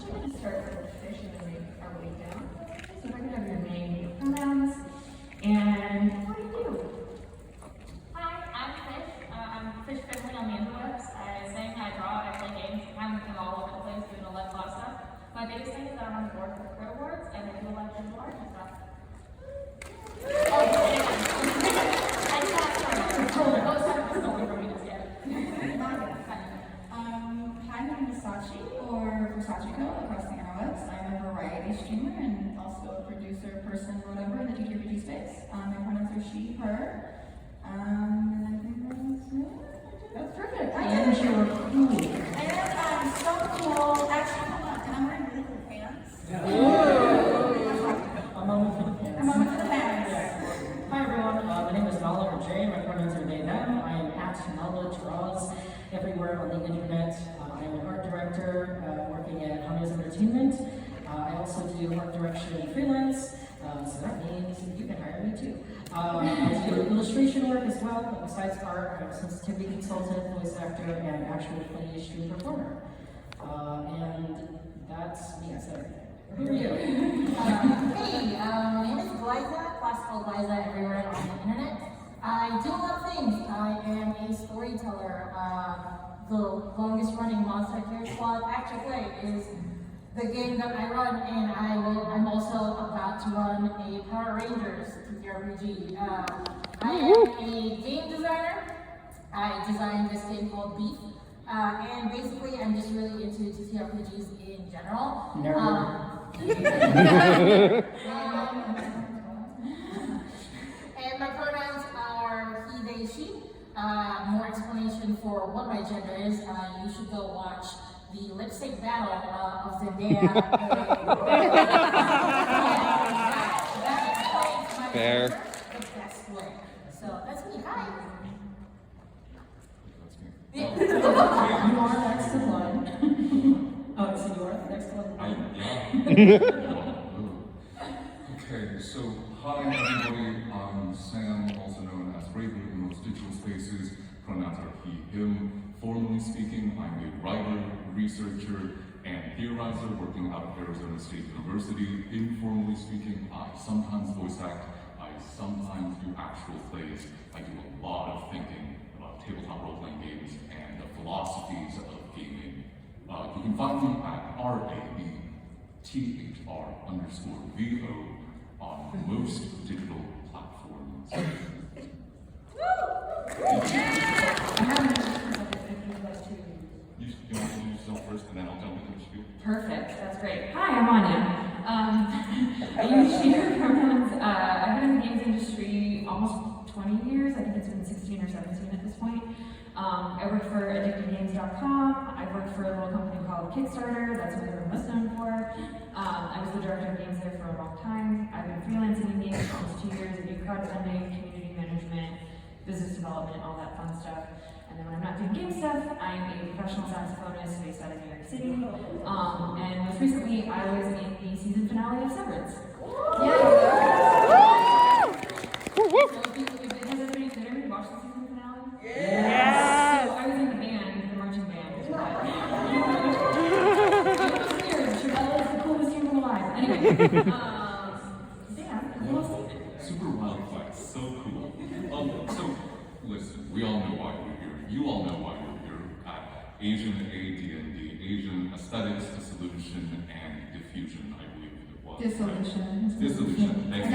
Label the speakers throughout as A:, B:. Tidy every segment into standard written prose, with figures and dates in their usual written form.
A: actually going to start with tradition and make our way down. So if I can have your name, your pronouns, and what do you do?
B: Hi, I'm Fish. I'm Fish Finlee on the interwebs. I sing, I draw, I play games. I'm all over the place doing a lot of stuff. My biggest thing is that I'm on the board for the Pro Awards, and I do a lot of digital art and stuff.
C: Hi, my name is Sachi, or for Sachiko across the interwebs. I'm a variety streamer and also a producer, person, whatever, in the TTRPG space. My pronouns are she, her. And I think that's perfect.
A: And you're cool.
C: And I'm so cool. Actually, hold on. And I'm wearing really cool pants.
D: A moment for the pants.
C: A moment for the pants.
D: Hi everyone, my name is Nala or Jay. My pronouns are they, them. I am at Nala Draws everywhere on the internet. I am an art director working at Anya's Entertainment. I also do art direction freelance, so that means you can hire me too. I do illustration work as well, but besides art, I'm a sensitivity consultant, voice actor, and actual play stream performer. And that's me, I said everything. Who are you?
B: Hey, my name is Glaiza, classical Glaiza everywhere on the internet. I do a lot of things. I am a storyteller. The longest running Monster Care Squad Actor Play is the game that I run, and I'm also about to run a Power Rangers TTRPG. I am a game designer. I designed this game called Beef. And basically, I'm just really into TTRPGs in general. And my pronouns are he, they, she. More explanation for what my gender is. You should go watch the lip sync battle of Zendaya. That explains my
E: Fair.
B: gender the best way. So that's me. Hi.
A: You are next in line. Oh, so you are next in line?
F: Okay, so hi everybody, I'm Sam, also known as Raven in most digital spaces. Pronouns are he, him. Formally speaking, I'm a writer, researcher, and theorizer working out of Arizona State University. Informally speaking, I sometimes voice act, I sometimes do actual plays. I do a lot of thinking about tabletop role-playing games and the philosophies of gaming. You can find me at RABTHR_VO on most digital platforms. You want to introduce yourself first, and then I'll jump into the spiel?
A: Perfect, that's great. Hi, I'm Anya. I use she, her pronouns. I've been in the games industry almost 20 years. I think it's been 16 or 17 at this point. I work for addictedgames.com. I've worked for a little company called Kickstarter. That's what they're most known for. I was the director of games there for a long time. I've been freelancing in games for almost 2 years. I do crowdfunding, community management, business development, all that fun stuff. And then when I'm not doing game stuff, I'm a professional saxophonist based out of New York City. And most recently, I was in the season finale of Severance. Yeah. Has anybody there watched the season finale?
E: Yes.
A: So I was in the band, the marching band. That was the coolest human alive. Anyway,
F: Super wild flex, so cool. So, listen, we all know why we're here. You all know why we're here at Asian AD&D, Asian Aesthetics, Dissolution, and Diffusion, I believe it was. Dissolution, thank you.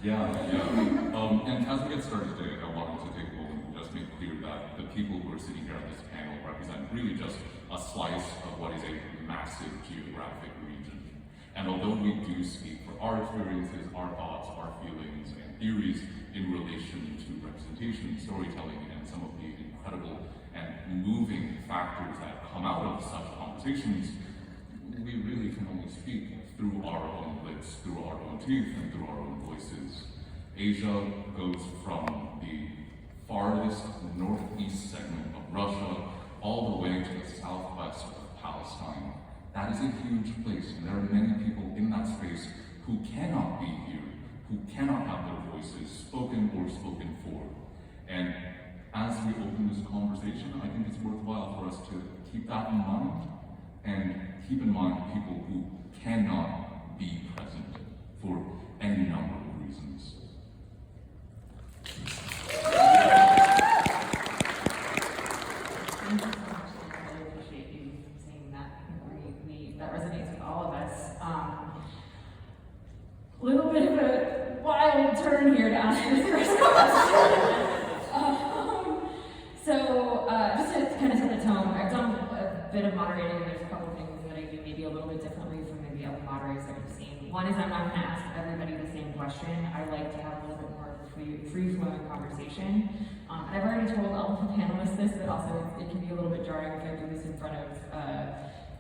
F: Yeah. And as we get started today, I wanted to take a moment and just make clear that the people who are sitting here at this panel represent really just a slice of what is a massive geographic region. And although we do speak for our experiences, our thoughts, our feelings, and theories in relation to representation, storytelling, and some of the incredible and moving factors that come out of such conversations, we really can only speak through our own lips, through our own teeth, and through our own voices. Asia goes from the farthest northeast segment of Russia all the way to the southwest of Palestine. That is a huge place, and there are many people in that space who cannot be here, who cannot have their voices spoken or spoken for. And as we open this conversation, I think it's worthwhile for us to keep that in mind And keep in mind people who cannot be present for any number of reasons.
A: Thank you so much. I really appreciate you saying that. That resonates with all of us. Little bit of a wild turn here to answer the first question. Just to kind of set the tone, I've done a bit of moderating, and there's a couple things that I do maybe a little bit differently from maybe other moderators that you've seen. One is I'm not going to ask everybody the same question. I like to have a little bit more free-flowing conversation. And I've already told all of the panelists this, but also it can be a little bit jarring if I do this in front of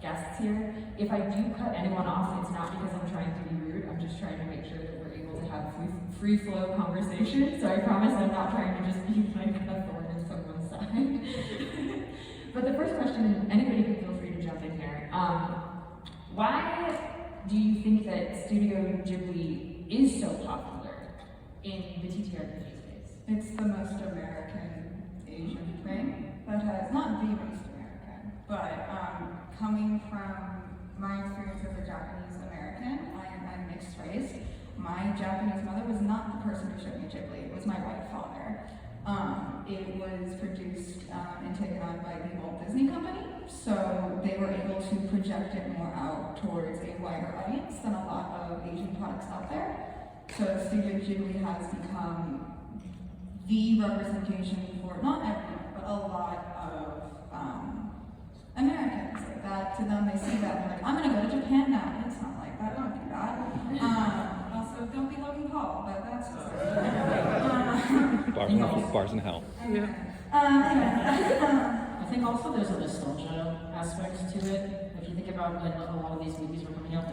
A: guests here. If I do cut anyone off, it's not because I'm trying to be rude. I'm just trying to make sure that we're able to have free flow conversation. So I promise I'm not trying to just be like a thorn in someone's side. But the first question, anybody can feel free to jump in here. Why do you think that Studio Ghibli is so popular in the TTRPG space?
C: It's the most American Asian thing that has, not the most American, but coming from my experience as a Japanese American, I'm mixed race. My Japanese mother was not the person who showed me Ghibli, it was my white father. It was produced and taken on by the Walt Disney Company, so they were able to project it more out towards a wider audience than a lot of Asian products out there. So Studio Ghibli has become the representation for not everyone, but a lot of Americans. Like that, to them, they see that and they're like, I'm gonna go to Japan now. It's not like that, don't do that. Also, don't be Logan Paul, but that's
E: Bars in hell.
D: I think also there's a nostalgia aspect to it. If you think about when a lot of these movies were coming out,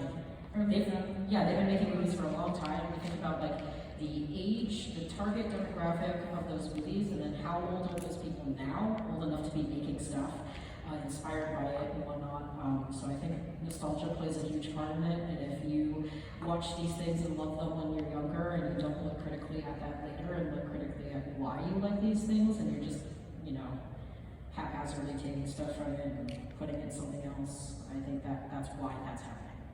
D: they've been making movies for a long time. You think about like the age, the target demographic of those movies, and then how old are those people now, old enough to be making stuff inspired by it and whatnot. So I think nostalgia plays a huge part in it, and if you watch these things and love them when you're younger and you don't look critically at that later and look critically at why you like these things, and you're just, haphazardly taking stuff from it and putting it in something else, I think that's why that's happening.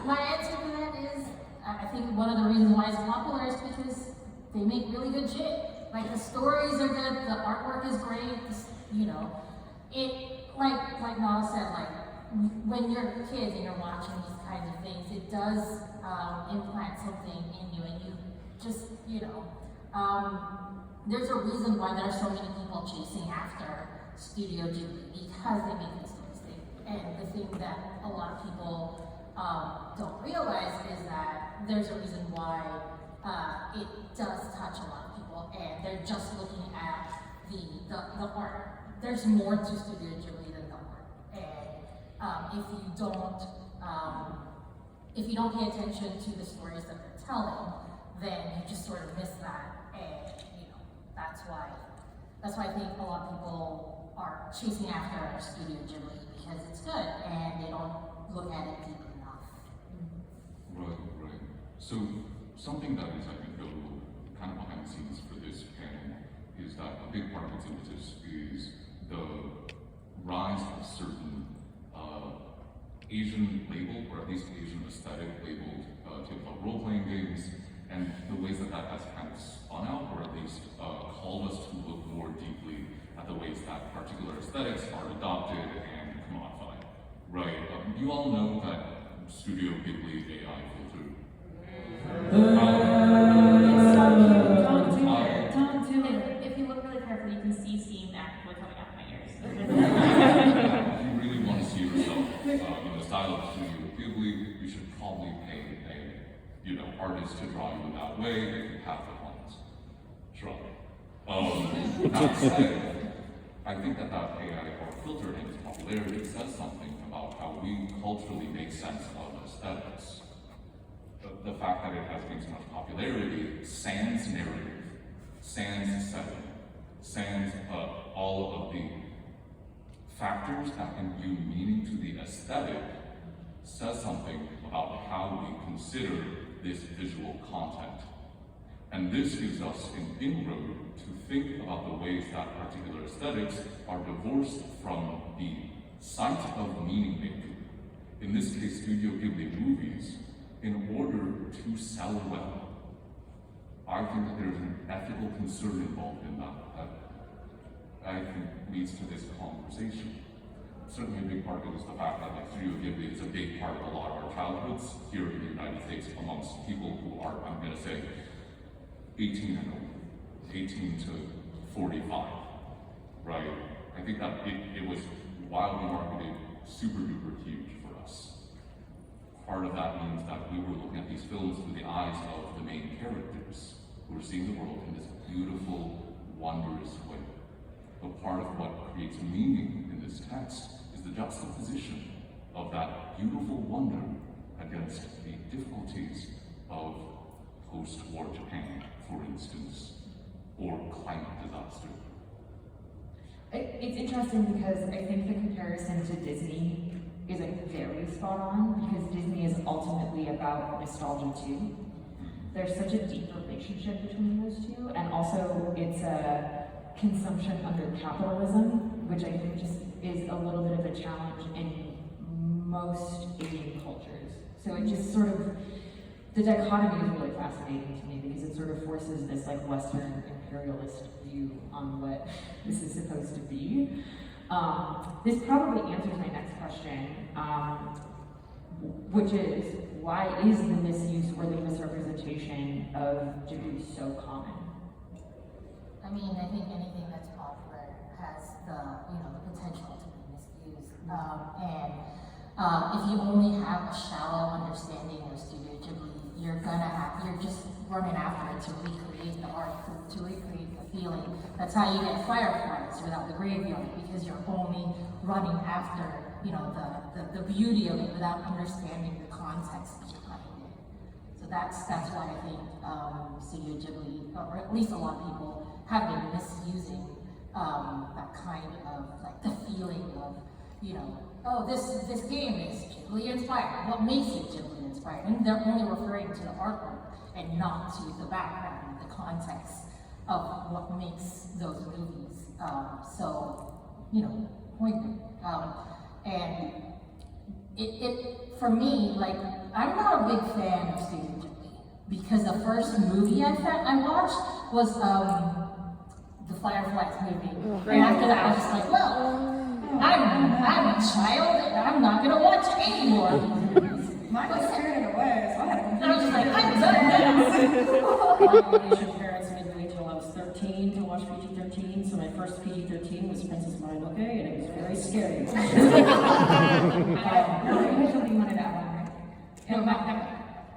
B: My answer to that is, I think one of the reasons why it's popular is because they make really good shit. Like, the stories are good, the artwork is great, like Nala said, like, when you're kids and you're watching these kinds of things, it does implant something in you, and you just, there's a reason why there are so many people chasing after Studio Ghibli, because they make good stories. And the thing that a lot of people don't realize is that there's a reason why it does touch a lot of people, and they're just looking at the art. There's more to Studio Ghibli than the art, and if you don't pay attention to the stories that they're telling, then you just sort of miss that, and that's why I think a lot of people are chasing after Studio Ghibli, because it's good and they don't look at it deep enough.
F: Right. So something that is, I think, kind of behind the scenes for this panel is that a big part of its impetus is the rise of certain Asian labeled, or at least Asian aesthetic labeled tabletop role-playing games, and the ways that has kind of spun out, or at least called us to look more deeply at the ways that particular aesthetics are adopted and commodified. Right? You all know that Studio Ghibli AI filter.
A: Don't do it. If you look really carefully, you can see steam actively coming out of my ears.
F: If you really want to see yourself in the style of Studio Ghibli, you should probably pay a artist to draw you in that way if you have the funds. Sure. That said, I think that AI or filter and its popularity says something about how we culturally make sense of aesthetics. The fact that it has gained so much popularity sans narrative, sans setting, sans all of the factors that imbue meaning to the aesthetic, says something about how we consider this visual content. And this gives us an inroad to think about the ways that particular aesthetics are divorced from the site of meaning making, in this case Studio Ghibli movies, in order to sell well. I think that there's an ethical concern involved in that I think leads to this conversation. Certainly a big part of it is the fact that like Studio Ghibli is a big part of a lot of our childhoods here in the United States amongst people who are, I'm going to say, 18 and older, 18 to 45, right? I think that it was wildly marketed, super duper huge for us. Part of that means that we were looking at these films through the eyes of the main characters who are seeing the world in this beautiful, wondrous way. But part of what creates meaning in this text is the juxtaposition of that beautiful wonder against the difficulties of post-war Japan, for instance, or climate disaster.
A: It's interesting because I think the comparison to Disney is very spot on, because Disney is ultimately about nostalgia too. There's such a deep relationship between those two, and also it's a consumption under capitalism, which I think just is a little bit of a challenge in most Asian cultures. So it just sort of, the dichotomy is really fascinating to me because it sort of forces this like Western imperialist view on what this is supposed to be. This probably answers my next question, which is, why is the misuse or the misrepresentation of Ghibli so common?
B: I mean, I think anything that's popular has the potential to be misused. If you only have a shallow understanding of Studio Ghibli, you're just running after it to recreate the art, to recreate the feeling. That's how you get Fireflies without the graveyard, because you're only running after, the beauty of it without understanding the context behind it. So that's why I think Studio Ghibli, or at least a lot of people, have been misusing that kind of like the feeling of, oh, this game is Ghibli inspired. What makes it Ghibli inspired? And they're only referring to the artwork and not to the background, the context of what makes those movies poignant. And it for me, like, I'm not a big fan of Studio Ghibli because the first movie I watched was the Fireflies movie, and after that I was just like, well, I'm a child and I'm not gonna watch any more of these movies.
C: Mine was spirited away, so I had to
B: And I was just like, I'm done
D: My Asian parents made me wait till I was 13 to watch PG-13, so my first PG-13 was Princess Mononoke, and it was very scary.
A: You had something you wanted to add on, right?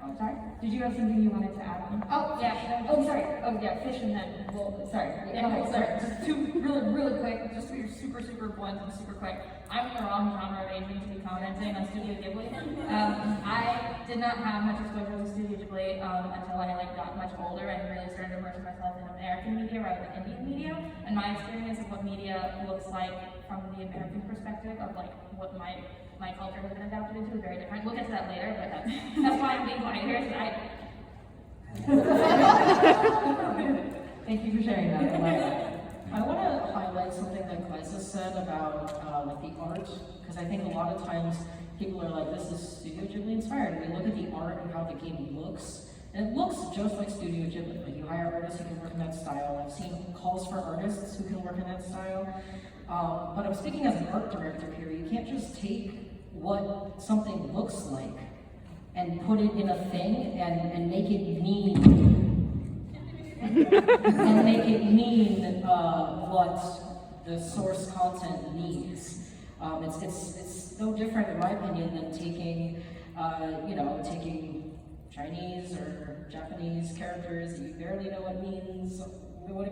A: Oh, sorry? Did you have something you wanted to add on?
E: Oh, yeah.
A: Oh, sorry. Oh, yeah, fish and then, sorry.
E: Yeah, okay, sorry. Just two really quick, just to be super blunt and super quick. I'm in the wrong genre of Asian to be commenting on Studio Ghibli. I did not have much exposure to Studio Ghibli until I got much older and really started to immerse myself in American media rather than Indian media. And my experience of what media looks like from the American perspective of what my culture has been adapted into is very different. We'll get to that later, but that's why I'm being quiet here tonight.
A: Thank you for sharing that.
D: I want to highlight something that Glaiza said about the art, because I think a lot of times people are like, this is Studio Ghibli inspired. And we look at the art and how the game looks, and it looks just like Studio Ghibli. Like, you hire artists who can work in that style. I've seen calls for artists who can work in that style. But I'm speaking as an art director here. You can't just take what something looks like and put it in a thing and make it mean what the source content needs. It's no different, in my opinion, than taking Chinese or Japanese characters that you barely know what it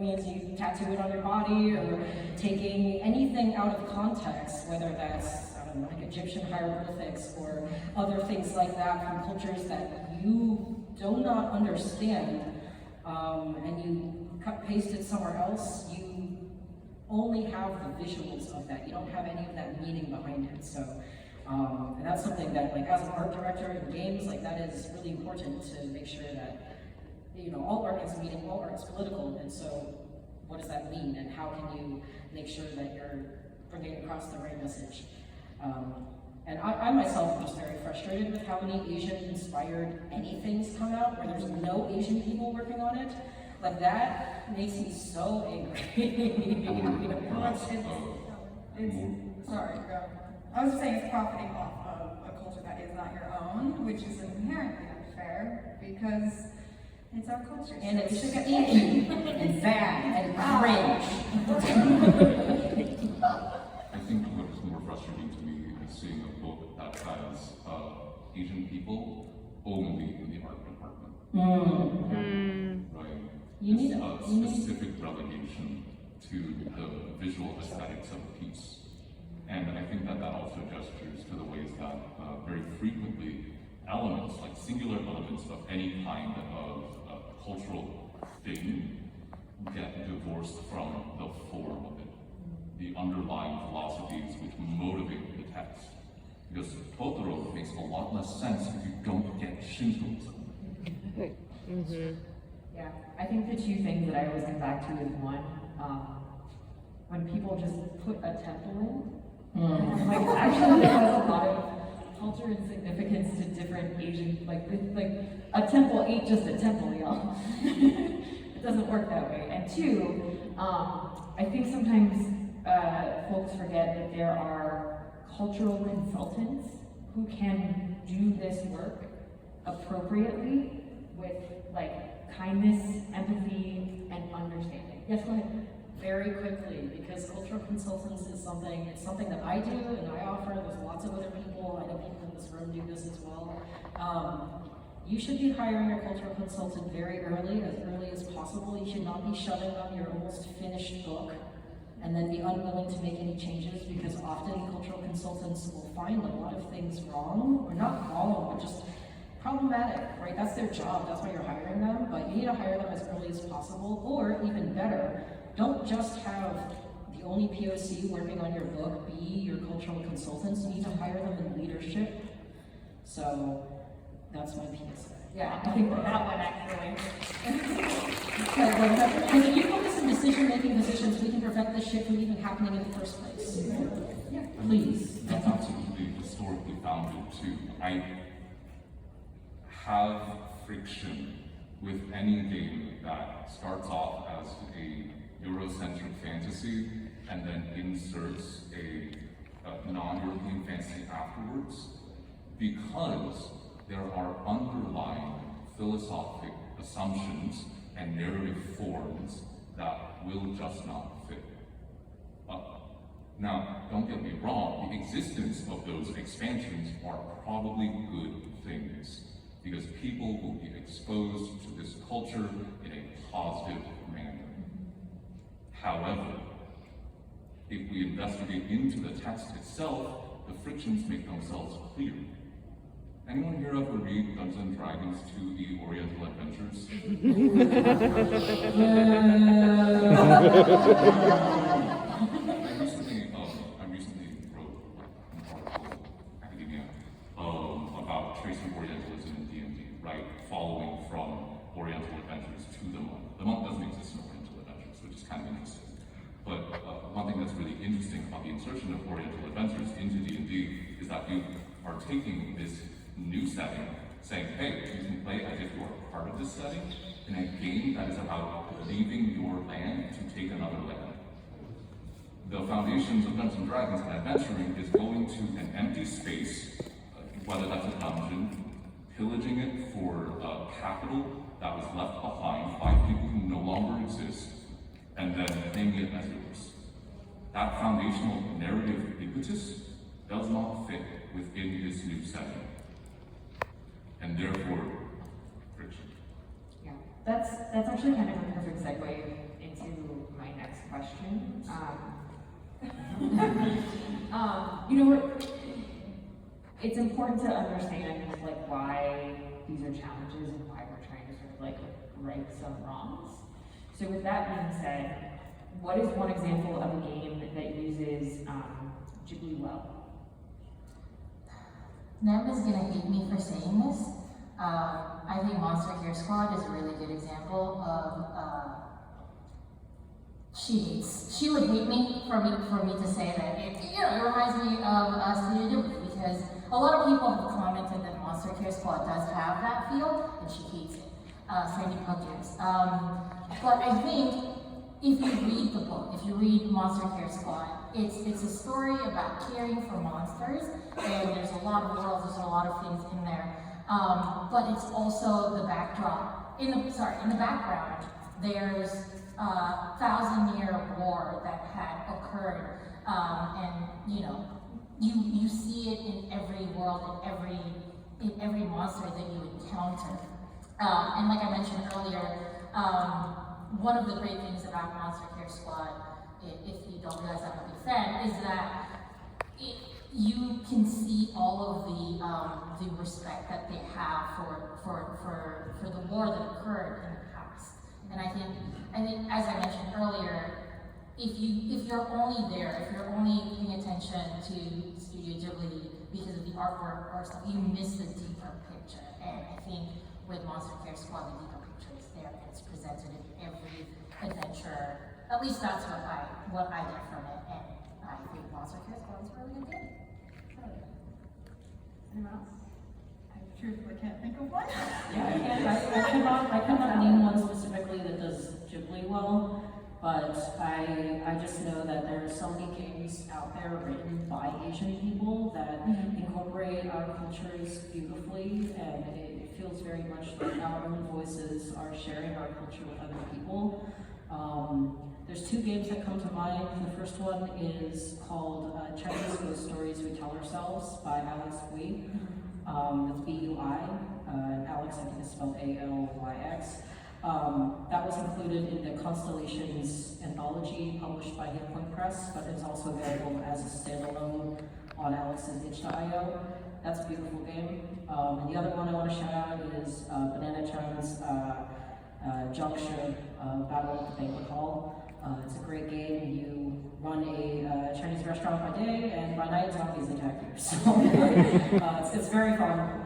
D: means, you tattoo it on your body, or taking anything out of context, whether that's, like Egyptian hieroglyphics or other things like that from cultures that you do not understand, and you paste it somewhere else, you only have the visuals of that. You don't have any of that meaning behind it. So, and that's something that, as an art director in games, that is really important to make sure that you know, all art is meaning, all art is political, and so what does that mean, and how can you make sure that you're bringing across the right message? And I myself am just very frustrated with how many Asian-inspired anythings come out where there's no Asian people working on it. Like, that makes me so angry.
C: Sorry, I was just saying it's profiting off of a culture that is not your own, which is inherently unfair because it's our culture.
D: And
C: so
D: it's
C: we should get
D: icky and bad and cringe.
F: I think what is more frustrating to me is seeing a book that has Asian people only in the art department. Right?
D: You need
F: a specific relegation to the visual aesthetics of a piece. And I think that also gestures to the ways that very frequently elements, like singular elements of any kind of cultural thing, get divorced from the form of it, the underlying philosophies which motivate the text. Because Totoro makes a lot less sense if you don't get Shintoism.
A: Yeah, I think the two things that I always come back to is one, when people just put a temple in, like actually it has a lot of culture and significance to different Asian, like a temple ain't just a temple, y'all. It doesn't work that way. And two, I think sometimes folks forget that there are cultural consultants who can do this work appropriately with like kindness, empathy, and understanding. Yes, go ahead.
D: Very quickly, because cultural consultants is something that I do and I offer. There's lots of other people, I know people in this room do this as well. You should be hiring your cultural consultant very early as possible. You should not be shoving them your almost finished book and then be unwilling to make any changes, because often cultural consultants will find a lot of things wrong, or not wrong, but just problematic, right? That's their job, that's why you're hiring them, but you need to hire them as early as possible, or even better, don't just have the only POC working on your book be your cultural consultants. You need to hire them in leadership. So that's my PSA.
A: Yeah, I think that one actually.
D: Because if you focus on decision-making positions, we can prevent this shit from even happening in the first place. Yeah, please.
F: That's absolutely historically founded too. I have friction with any game that starts off as a Eurocentric fantasy and then inserts a non-European fantasy afterwards, because there are underlying philosophic assumptions and narrative forms that will just not fit. Now, don't get me wrong, the existence of those expansions are probably good things, because people will be exposed to this culture in a positive manner. However, if we investigate into the text itself, the frictions make themselves clear. Anyone here ever read Dungeons & Dragons 2E Oriental Adventures? I recently wrote an article, academia, about tracing Orientalism in D&D, right? Following from Oriental Adventures to the monk. The monk doesn't exist in Oriental Adventures, which is kind of interesting. But one thing that's really interesting about the insertion of Oriental Adventures into D&D is that you are taking this new setting, saying, hey, you can play as if you are part of this setting in a game that is about leaving your land to take another land. The foundations of Dungeons & Dragons and adventuring is going to an empty space, whether that's a dungeon, pillaging it for capital that was left behind by people who no longer exist, and then claiming it as yours. That foundational narrative impetus does not fit within this new setting, and therefore, friction.
A: Yeah, that's actually kind of a perfect segue into my next question. You know, it's important to understand like why these are challenges and why we're trying to sort of like right some wrongs. So with that being said, what is one example of a game that uses Ghibli well?
B: Nem is gonna hate me for saying this, I think Monster Care Squad is a really good example of, she would hate me for me to say that it reminds me of Studio Ghibli, because a lot of people have commented that Monster Care Squad does have that feel, and she hates it. Sandy Pumpkins. But I think if you read the book, if you read Monster Care Squad, it's a story about caring for monsters, and there's a lot of worlds, there's a lot of things in there. But it's also the backdrop. In the background, there's a 1,000-year war that had occurred, and you see it in every world, in every monster that you encounter. And like I mentioned earlier, one of the great things about Monster Care Squad, if you don't realize I'm a big fan, is that you can see all of the respect that they have for the war that occurred in the past. And I think as I mentioned earlier, if you're only there, if you're only paying attention to Studio Ghibli because of the artwork or stuff, you miss the deeper picture. And I think with Monster Care Squad, the deeper picture is there, and it's presented in every adventure. At least that's what I get from it, and I think Monster Care Squad is a really good game.
C: Anyone else? I truthfully can't think of one.
D: Yeah, I cannot name one specifically that does Ghibli well, but I just know that there are so many games out there written by Asian people that incorporate our cultures beautifully, and it feels very much like our own voices are sharing our culture with other people. There's two games that come to mind. The first one is called Chinese Ghost Stories We Tell Ourselves by Alex Bui. It's B-U-I. Alex, I think it's spelled A-L-Y-X. That was included in the Constellations anthology published by Hit Point Press, but it's also available as a standalone on Alex's itch.io. That's a beautiful game. And the other one I want to shout out is Banana Chan's Juncture Battle at the Banquet Hall. It's a great game. You run a Chinese restaurant by day, and by night zombies attack you. So it's very fun.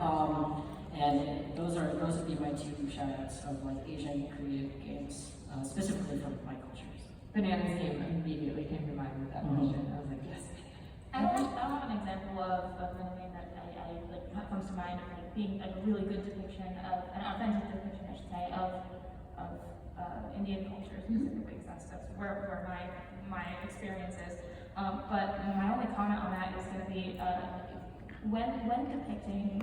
D: And those would be my two shout-outs of like Asian creative games, specifically from my cultures.
A: Banana's game immediately came to mind with that question. I was like, yes.
E: I have an example of another game that that comes to mind of like being a really good depiction of an authentic depiction, I should say, of Indian culture specifically, because that's where my experience is. But my only comment on that is going to be when depicting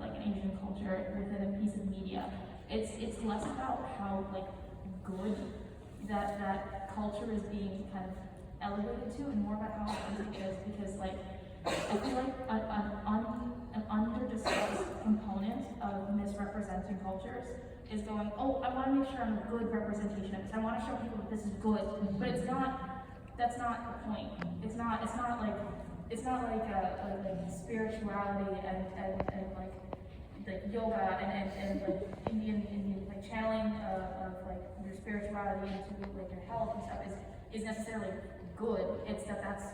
E: like an Asian culture within a piece of media, it's less about how like good that culture is being kind of elevated to, and more about how authentic it is, because like I feel like an under-discussed component of misrepresenting cultures is going, oh, I want to make sure I'm a good representation of this. I want to show people that this is good, but it's not. That's not the point. It's not like spirituality and like yoga and like Indian like channeling of like your spirituality into like your health and stuff is necessarily good. It's that's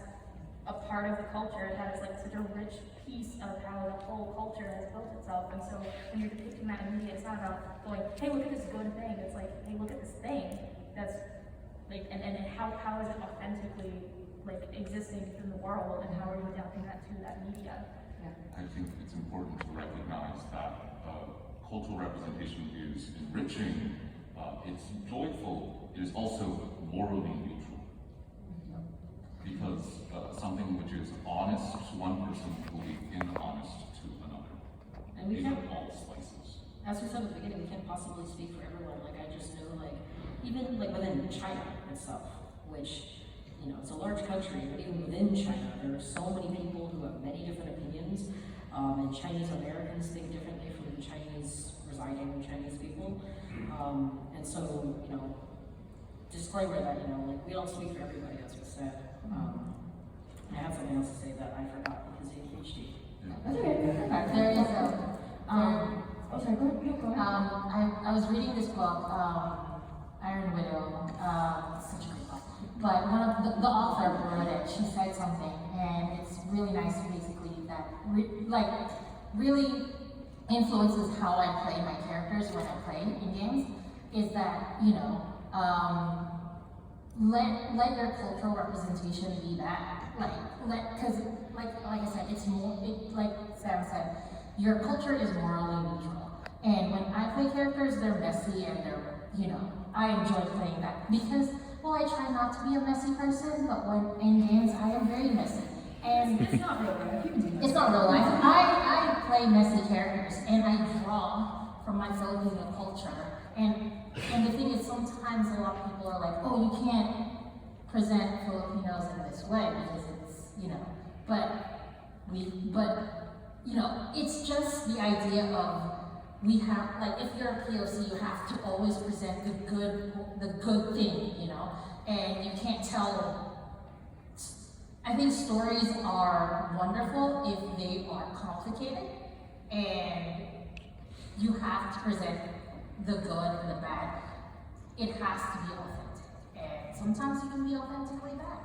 E: a part of the culture, and that is like such a rich piece of how the whole culture has built itself. And so when you're depicting that in media, it's not about going, hey, look at this good thing. It's like, hey, look at this thing that's like, and how is it authentically like existing in the world, and how are you adapting that to that media?
F: I think it's important to recognize that cultural representation is enriching, it's joyful, it is also morally neutral. Because something which is honest to one person will be inhonest to another.
D: And we
F: in
D: can't,
F: all slices.
D: as we said at the beginning, we can't possibly speak for everyone. Like I just know, like even like within China itself, which it's a large country, but even within China, there are so many people who have many different opinions, and Chinese Americans think differently from Chinese residing Chinese people, and so disclaimer that like we don't speak for everybody, as was said. I have something else to say that I forgot because ADHD.
A: That's okay.
B: There is
A: sorry, go ahead.
B: I was reading this book, Iron Widow, such a great book. But one of the author who wrote it, she said something, and it's really nice, basically, that really influences how I play my characters when I play in games is that, you know, let your cultural representation be that. Because like I said, it's more, like Sam said, your culture is morally neutral. And when I play characters, they're messy and they're, you know, I enjoy playing that. Because, well, I try not to be a messy person, but when in games, I am very messy. And
E: It's not real life. You can do that.
B: it's not real life. I play messy characters, and I draw from my Filipino culture. And the thing is, sometimes a lot of people are like, oh, you can't present Filipinos in this way because it's, you know, but you know, it's just the idea of we have, like, if you're a POC, you have to always present the good thing, you know, and you can't tell. I think stories are wonderful if they are complicated, and you have to present the good and the bad. It has to be authentic, and sometimes you can be authentically bad.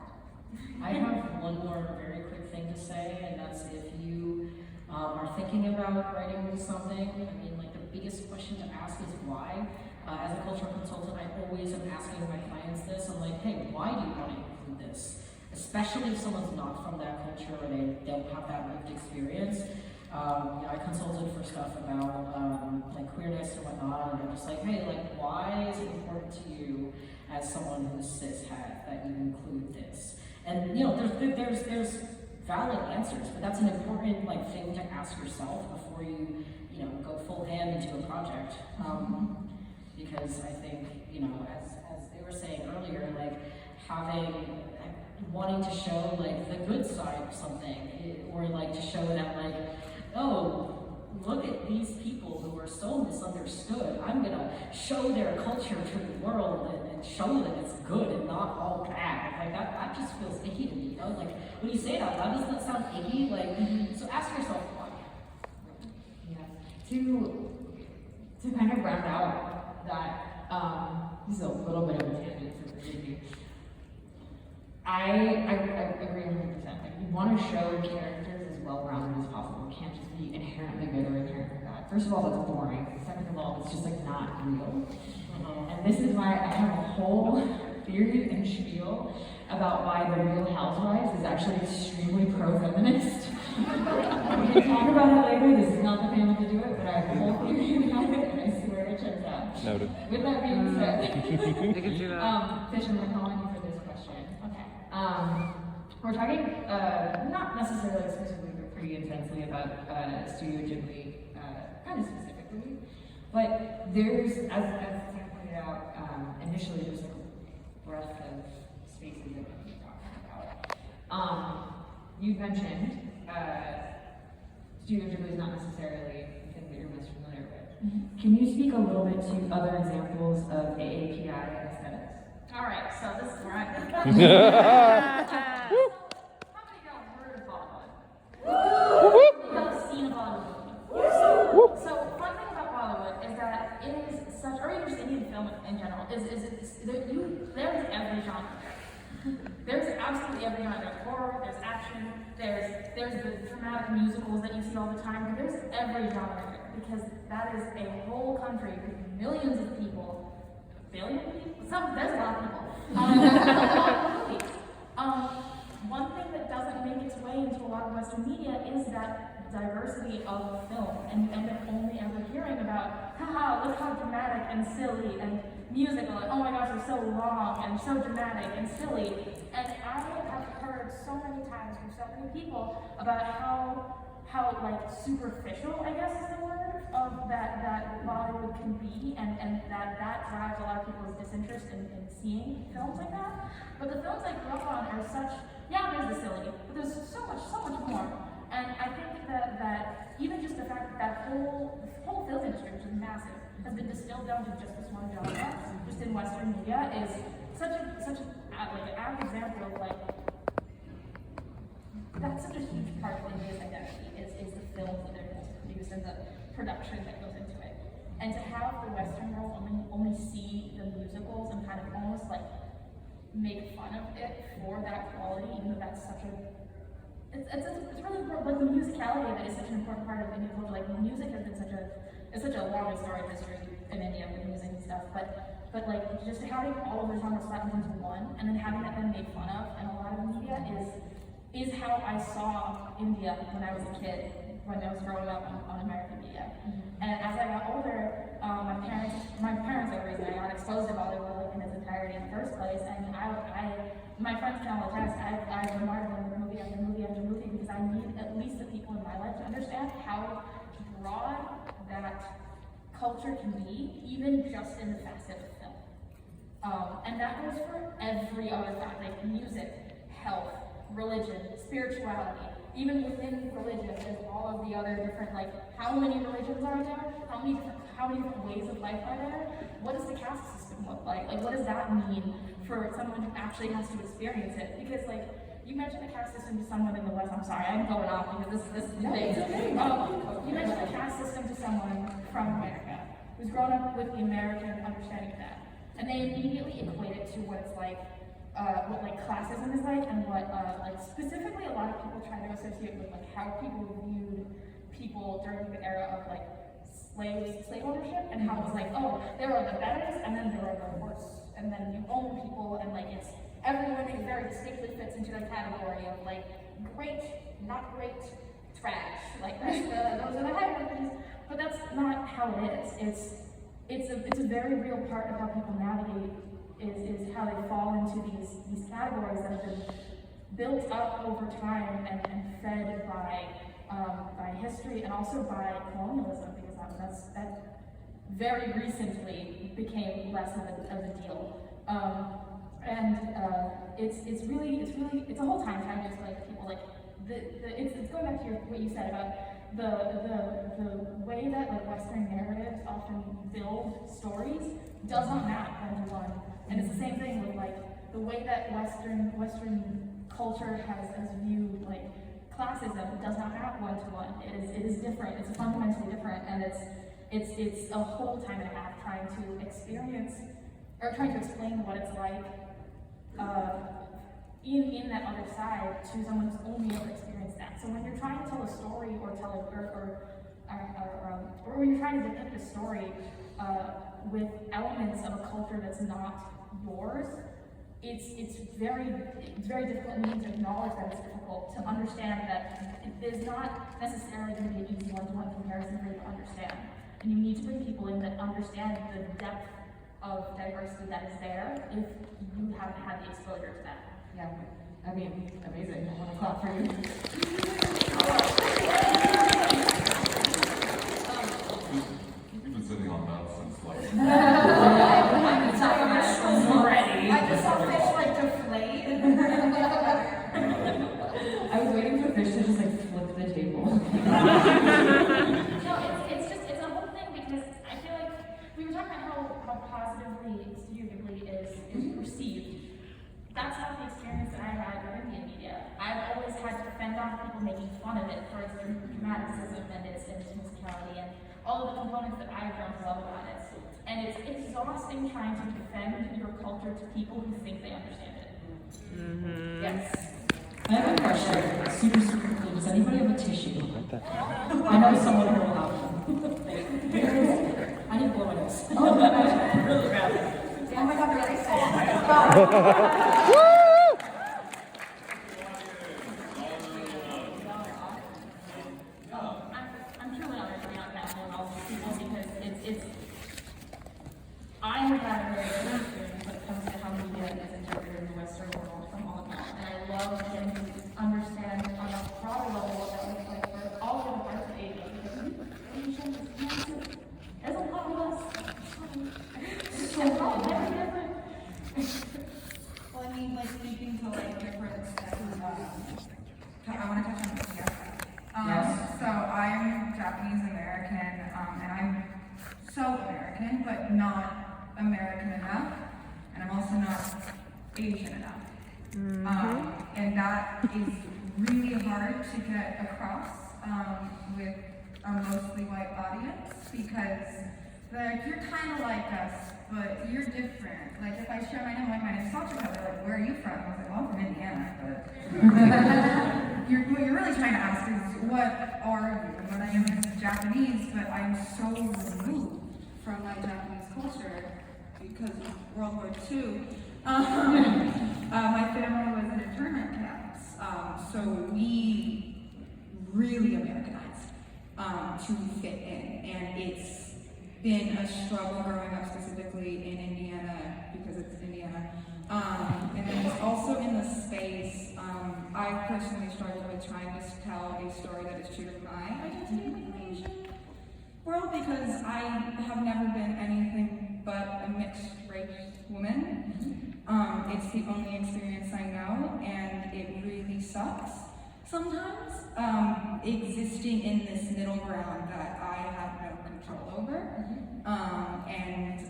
D: I have one more very quick thing to say, and that's if you are thinking about writing something, I mean, like, the biggest question to ask is why. As a cultural consultant, I always am asking my clients this. I'm like, hey, why do you want to include this? Especially if someone's not from that culture or they don't have that lived experience. You know, I consulted for stuff about like queerness and whatnot, and I'm just like, hey, like, why is it important to you as someone who's cishet that you include this? And you know, there's valid answers, but that's an important like thing to ask yourself before you go full hand into a project. Because I think, you know, as they were saying earlier, like wanting to show like the good side of something, or like to show that like, oh, look at these people who are so misunderstood. I'm gonna show their culture to the world and show that it's good and not all bad. Like that just feels icky to me, you know? Like when you say it out loud, doesn't that sound icky? Like, so ask yourself why.
A: Yeah. To kind of round out that, this is a little bit of a tangent for the review. I agree 100%. Like, you want to show characters as well-rounded as possible. It can't just be inherently good or inherently bad. First of all, that's boring. Second of all, it's just like not real. And this is why I have a whole theory and spiel about why the Real Housewives is actually extremely pro-feminist. We can talk about it later. This is not the family to do it, but I have a whole theory about it, and I swear it checks out.
G: Noted.
A: With that being said,
H: Fish,
A: I'm calling you for this question. Okay. We're talking not necessarily exclusively, but pretty intensely about Studio Ghibli, kind of specifically. But there's, as Sam pointed out, initially there's like a breadth of spaces that we're talking about. You've mentioned Studio Ghibli is not necessarily the thing that you're most familiar with. Can you speak a little bit to other examples of AAPI aesthetics?
E: All right, so this is where I'm going. How many of y'all heard of Bollywood? Y'all seen Bollywood? So one thing about Bollywood is that it is such, or even just Indian film in general, there is every genre there. There's absolutely every genre. There's horror, there's action, there's the dramatic musicals that you see all the time, but there's every genre there, because that is a whole country with millions of people. Billion people? There's a lot of people. Movies. One thing that doesn't make its way into a lot of Western media is that diversity of film, and they're only ever hearing about, haha, look how dramatic and silly and musical, and oh my gosh, they're so long and so dramatic and silly. And I have heard so many times from so many people about how like superficial, I guess is the word, that Bollywood can be, and that drives a lot of people's disinterest in seeing films like that. But the films I grew up on are such, yeah, there's the silly, but there's so much more. And I think that even just the fact that whole film industry, which is massive, has been distilled down to just this one genre, just in Western media, is such an example of like, that's such a huge part of India's identity, is the films that they're able to produce and the production that goes into it. And to have the Western world only see the musicals and kind of almost like make fun of it for that quality, even though that's such a it's really important, like the musicality of it is such an important part of Indian culture. Like music has been such a long and storied history in India with music and stuff, but like just having all of the genres flattened into one and then having that then made fun of in a lot of media is how I saw India when I was a kid, when I was growing up on American media. And as I got older, my parents are the reason I got exposed to Bollywood in its entirety in the first place. And my friends can all attest, I've admired movie after movie after movie because I need at least the people in my life to understand how broad that culture can be, even just in the facet of film. And that goes for every other fact, like music, health, religion, spirituality. Even within religion, there's all of the other different, like, how many religions are there? How many different ways of life are there? What does the caste system look like? Like, what does that mean for someone who actually has to experience it? Because, like, you mentioned the caste system to someone in the West. I'm sorry, I'm going off because this is the thing. You mentioned the caste system to someone from America who's grown up with the American understanding of that, and they immediately equate it to what it's like. What like classism is like, and what like specifically a lot of people try to associate with like how people viewed people during the era of like slave ownership, and how it was like, oh, there are the betters and then there are the worst, and then you own people, and like it's everyone who very distinctly fits into the category of like great, not great, trash. Like those are the hierarchies, but that's not how it is. It's a very real part of how people navigate. Is how they fall into these categories that have been built up over time and fed by history and also by colonialism, because that very recently became less of a deal. It's a whole time trying to explain to people like it's going back to what you said about the way that like Western narratives often build stories does not map one-to-one. And it's the same thing with like the way that Western culture has viewed like classism does not map one-to-one. It is different. It's fundamentally different, and it's a whole time and a half trying to experience or trying to explain what it's like in that other side to someone who's only ever experienced that. So when you're trying to tell a story or when you're trying to depict a story with elements of a culture that's not yours, it's very difficult, and you need to acknowledge that it's difficult to understand that there's not necessarily going to be an easy one-to-one comparison for you to understand. And you need to bring people in that understand the depth of diversity that is there if you haven't had the exposure to that.
A: Yeah, I mean, amazing. I want to clap for you.
F: You've been sitting on that since like.
C: I just saw fish like deflate.
A: I was waiting for fish to just like flip the table.
E: No, it's a whole thing, because I feel like we were talking about how positively Studio Ghibli is perceived. That's not the experience that I had with Indian media. I've always had to fend off people making fun of it for its dramaticism and its musicality and all of the components that I've grown to love about it. And it's exhausting trying to defend your culture to people who think they understand it.
H: Mm-hmm.
E: Yes.
D: I have a question. Super cool. Does anybody have a tissue? I know someone who will have one. I need to blow my nose. Oh my gosh. Really bad.
C: Oh my god, they're excited.
E: I'm truly honored to be on panel with all these people, because it's I have had a very good experience when it comes to how media is interpreted in the Western world from all accounts, and I love getting to understand on a broader level what that looks like for all of the parts of Asia, because Asian is massive. There's a lot of us. It's all very different.
C: Well, I mean, like speaking to like different I want to touch on this here.
A: Yes.
C: So I'm Japanese American, and I'm so American, but not American enough, and I'm also not Asian enough. And that is really hard to get across with a mostly white audience, because you're kind of like us, but you're different. Like if I share my name is Sachiko, they're like, where are you from? I was like, well, I'm from Indiana, but you're
G: trying to ask is, what are you? And what I am is Japanese, but I'm so removed from my Japanese culture because of World War II. My family was in internment camps, so we really Americanized to fit in, and it's been a struggle growing up specifically in Indiana because it's Indiana. And then it's also in the space, I personally struggled with trying to tell a story that is true to my identity in the Asian world because I have never been anything but a mixed race woman. It's the only experience I know, and it really sucks sometimes, existing in this middle ground that I have no control over. It's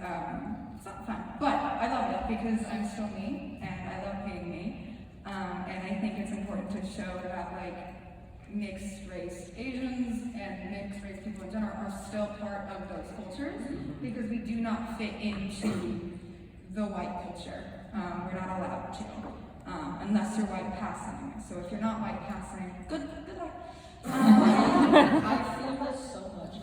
G: not fun, but I love it because I'm still me, and I love being me. And I think it's important to show that like mixed race Asians and mixed race people in general are still part of those cultures because we do not fit into the white culture. We're not allowed to, unless you're white passing. So if you're not white passing, good luck.
D: I feel this so much.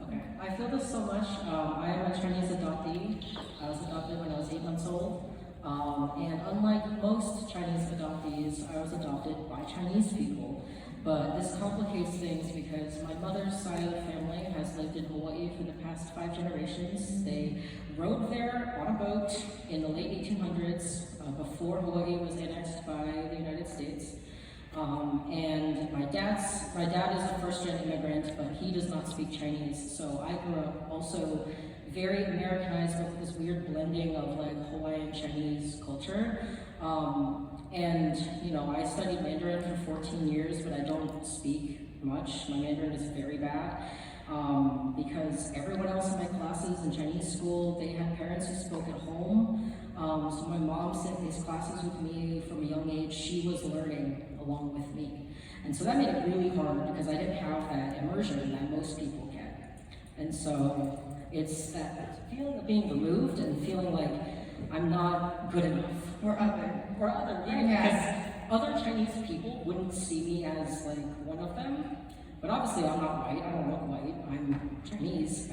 G: Okay.
D: I feel this so much. I am a Chinese adoptee. I was adopted when I was 8 months old. And unlike most Chinese adoptees, I was adopted by Chinese people. But this complicates things because my mother's side of the family has lived in Hawaii for the past 5 generations. They rode there on a boat in the late 1800s, before Hawaii was annexed by the United States. And my dad is a first-gen immigrant, but he does not speak Chinese. So I grew up also very Americanized with this weird blending of like Hawaiian Chinese culture. And you know, I studied Mandarin for 14 years, but I don't speak much. My Mandarin is very bad. Because everyone else in my classes in Chinese school, they had parents who spoke at home. So my mom sent these classes with me from a young age. She was learning along with me. And so that made it really hard because I didn't have that immersion that most people get. And so it's that feeling of being removed and feeling like I'm not good enough.
G: Or other.
D: Or other, right?
G: Yes.
D: Because other Chinese people wouldn't see me as like one of them. But obviously I'm not white, I don't look white, I'm Chinese.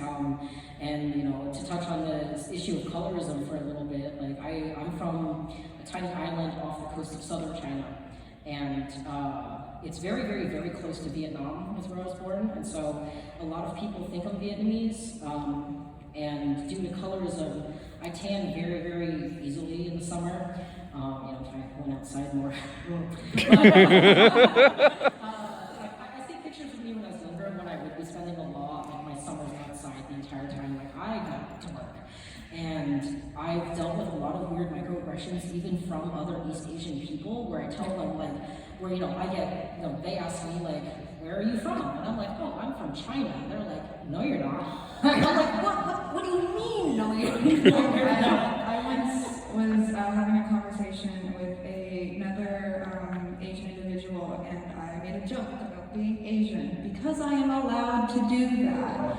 D: And you know, to touch on this issue of colorism for a little bit, like I'm from a tiny island off the coast of southern China. And it's very, very, very close to Vietnam is where I was born. And so a lot of people think I'm Vietnamese. And due to colorism, I tan very, very easily in the summer. You know, if I went outside more. I see pictures of me when I was younger when I would be spending a lot of my summers outside the entire time. Like, I got to work. And I've dealt with a lot of weird microaggressions, even from other East Asian people, where I tell them, like, where, you know, I get, you know, they ask me, like, where are you from? And I'm like, oh, I'm from China. And they're like, no, you're not. I'm like, what do you mean, no, you're not?
G: I once was having a conversation with another Asian individual, and I made a joke about being Asian because I am allowed to do that.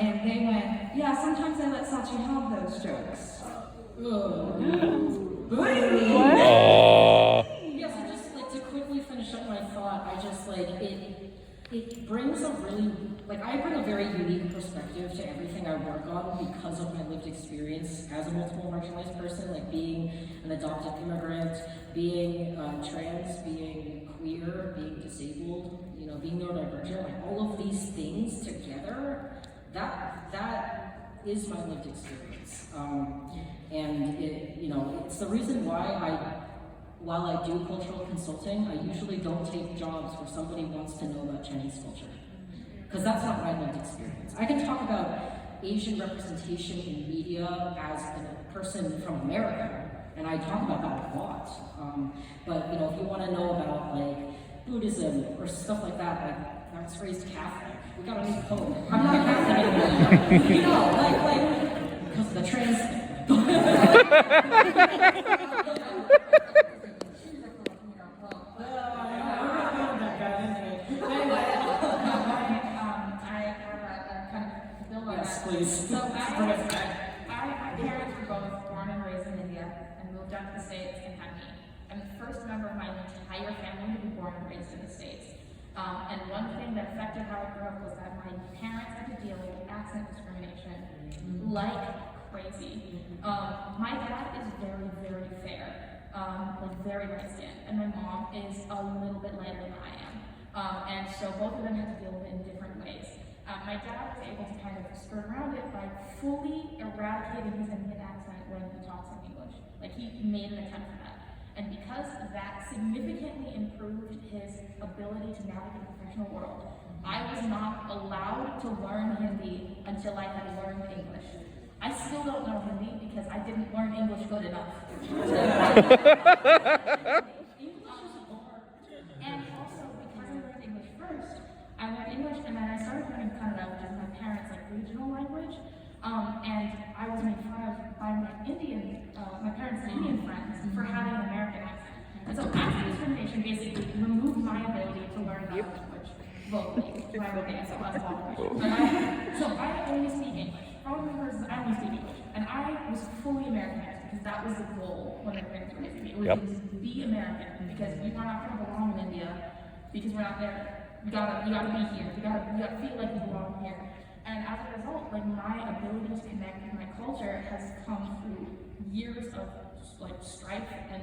G: And they went, yeah, sometimes I let Sachi have those jokes.
D: What do you mean? Yeah, so just like to quickly finish up my thought, I just like it brings a really, like I bring a very unique perspective to everything I work on because of my lived experience as a multiple marginalized person, like being an adopted immigrant, being trans, being queer, being disabled, you know, being neurodivergent, like all of these things together, that is my lived experience. And it, you know, it's the reason why while I do cultural consulting, I usually don't take jobs where somebody wants to know about Chinese culture. Because that's not my lived experience. I can talk about Asian representation in media as a person from America, and I talk about that a lot. But you know, if you want to know about like Buddhism or stuff like that, like I was raised Catholic. We got a new code. I'm not Catholic anymore. You know, like because of the trans thing. Yes, please.
E: So my parents were both born and raised in India and moved out to the States and had me. And the first member of my entire family to be born and raised in the States. And one thing that affected how I grew up was that my parents had to deal with accent discrimination like crazy. My dad is very, very fair, like very light skinned, and my mom is a little bit lighter than I am. And so both of them had to deal with it in different ways. My dad was able to kind of skirt around it by fully eradicating his Indian accent when he talks in English. Like he made an attempt at that. And because that significantly improved his ability to navigate the professional world, I was not allowed to learn Hindi until I had learned English. I still don't know Hindi because I didn't learn English good enough. English is hard. And also, because I learned English first, I learned English and then I started learning Kannada, which is my parents' like regional language. And I was made fun of by my parents' Indian friends for having an American accent. And so accent discrimination basically removed my ability to learn that language vocally, which is why I wrote it as a class language. So I only speak English. Probably because I only speak English. And I was fully Americanized because that was the goal when my parents were raising me. It was to be American because we are not going to belong in India because we're not there. You gotta be here. You gotta feel like you belong here. And as a result, like my ability to connect with my culture has come through years of like strife and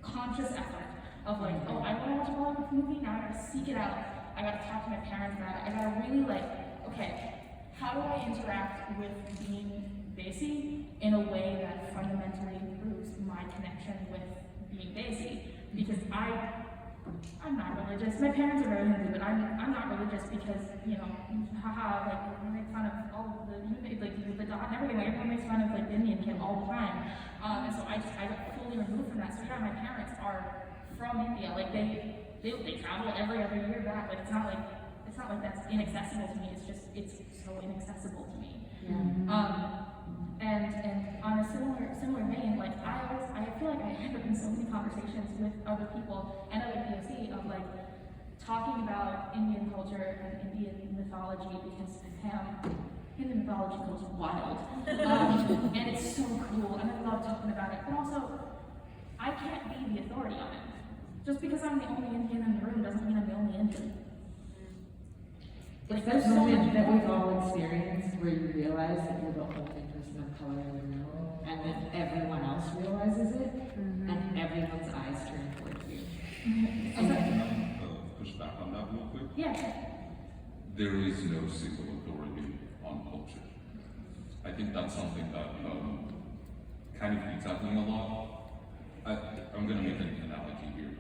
E: conscious effort of like, oh, I want to watch a Bollywood movie, now I gotta seek it out. I gotta talk to my parents about it. I gotta really like, okay, how do I interact with being Desi in a way that fundamentally improves my connection with being Desi? Because I'm not religious. My parents are very Hindu, but I'm not religious because, you know, haha, like we make fun of all of the dot and everything. Like everyone makes fun of like the Indian kid all the time. And so I got fully removed from that. So yeah, my parents are from India. Like they travel every other year back. Like it's not like that's inaccessible to me. It's so inaccessible to me. Yeah. And on a similar vein, like I feel like I end up in so many conversations with other people and other POC of like talking about Indian culture and Indian mythology because Indian mythology goes wild. And it's so cool and I love talking about it. But also, I can't be the authority on it. Just because I'm the only Indian in the room doesn't mean I'm the only Indian.
I: It's that moment that we've all experienced where you realize that you're the only person of color in the room, and then everyone else realizes it, and everyone's eyes turn towards you.
F: Can I push back on that real quick?
E: Yeah.
F: There is no single authority on culture. I think that's something that kind of eats at me a lot. I'm going to make an analogy here.